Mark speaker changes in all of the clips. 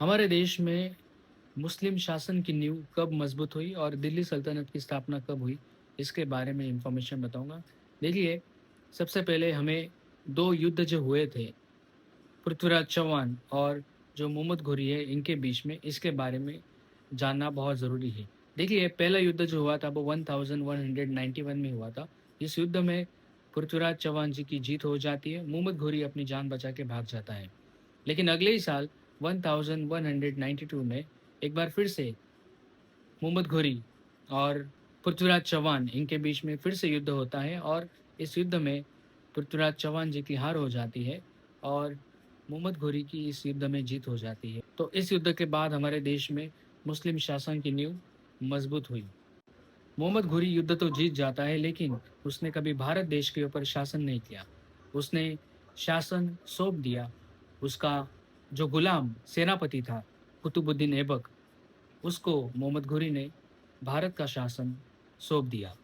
Speaker 1: हमारे देश में मुस्लिम शासन की नींव कब मजबूत हुई और दिल्ली सल्तनत की स्थापना कब हुई, इसके बारे में इन्फॉर्मेशन बताऊँगा। देखिए, सबसे पहले हमें 2 युद्ध जो हुए थे, पृथ्वीराज चौहान और जो मोहम्मद घोरी है, इनके बीच में, इसके बारे में जानना बहुत ज़रूरी है। देखिए, पहला युद्ध जो हुआ था, वो 1191 में हुआ था। इस युद्ध में पृथ्वीराज चौहान जी की जीत हो जाती है, मोहम्मद घोरी अपनी जान बचा के भाग जाता है। लेकिन अगले ही साल 1192 में एक बार फिर से मोहम्मद घोरी और पृथ्वीराज चौहान इनके बीच में फिर से युद्ध होता है और इस युद्ध में पृथ्वीराज चौहान जी की हार हो जाती है और मोहम्मद घोरी की इस युद्ध में जीत हो जाती है। तो इस युद्ध के बाद हमारे देश में मुस्लिम शासन की नींव मजबूत हुई। मोहम्मद घोरी युद्ध तो जीत जाता है, लेकिन उसने कभी भारत देश के ऊपर शासन नहीं किया। उसने शासन सौंप दिया। उसका जो गुलाम सेनापति था, कुतुबुद्दीन ऐबक, उसको मोहम्मद घोरी ने भारत का शासन सौंप दिया।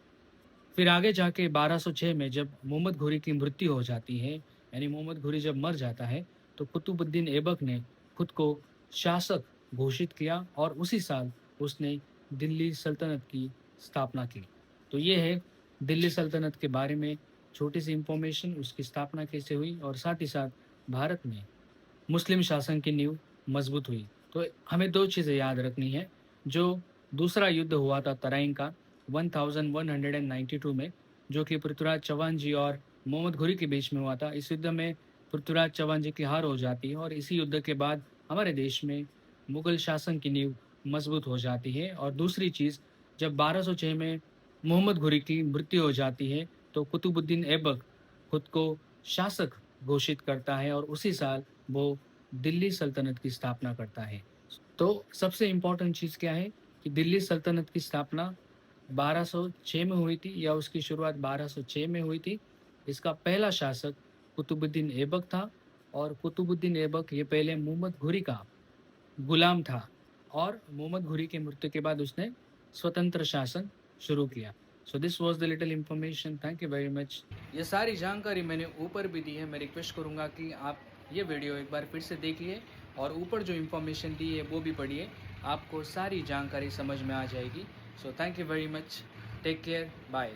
Speaker 1: फिर आगे जाके 1206 में जब मोहम्मद घोरी की मृत्यु हो जाती है, यानी मोहम्मद घोरी जब मर जाता है, तो कुतुबुद्दीन ऐबक ने खुद को शासक घोषित किया और उसी साल उसने दिल्ली सल्तनत की स्थापना की। तो ये है दिल्ली सल्तनत के बारे में छोटी-सी इन्फॉर्मेशन, उसकी स्थापना कैसे हुई और साथ ही साथ भारत में मुस्लिम शासन की नींव मजबूत हुई। तो हमें 2 चीज़ें याद रखनी है, जो दूसरा युद्ध हुआ था तराइन का 1192 में, जो कि पृथ्वीराज चौहान जी और मोहम्मद घोरी के बीच में हुआ था। इस युद्ध में पृथ्वीराज चौहान जी की हार हो जाती है और इसी युद्ध के बाद हमारे देश में मुगल शासन की नींव मजबूत हो जाती है। और दूसरी चीज़, जब 1206 में मोहम्मद घोरी की मृत्यु हो जाती है, तो कुतुबुद्दीन ऐबक खुद को शासक घोषित करता है और उसी साल वो दिल्ली सल्तनत की स्थापना करता है। तो सबसे इम्पोर्टेंट चीज़ क्या है कि दिल्ली सल्तनत की स्थापना 1206 में हुई थी या उसकी शुरुआत 1206 में हुई थी। इसका पहला शासक कुतुबुद्दीन ऐबक था और कुतुबुद्दीन ऐबक ये पहले मोहम्मद घोरी का गुलाम था और मोहम्मद घोरी की मृत्यु के बाद उसने स्वतंत्र शासन शुरू किया। So this was the little information. Thank you very much. ये सारी जानकारी मैंने ऊपर भी दी है। मैं रिक्वेस्ट करूँगा कि आप ये वीडियो एक बार फिर से देखिए और ऊपर जो इन्फॉर्मेशन दी है वो भी पढ़िए। आपको सारी जानकारी समझ में आ जाएगी। So thank you very much. Take care. Bye.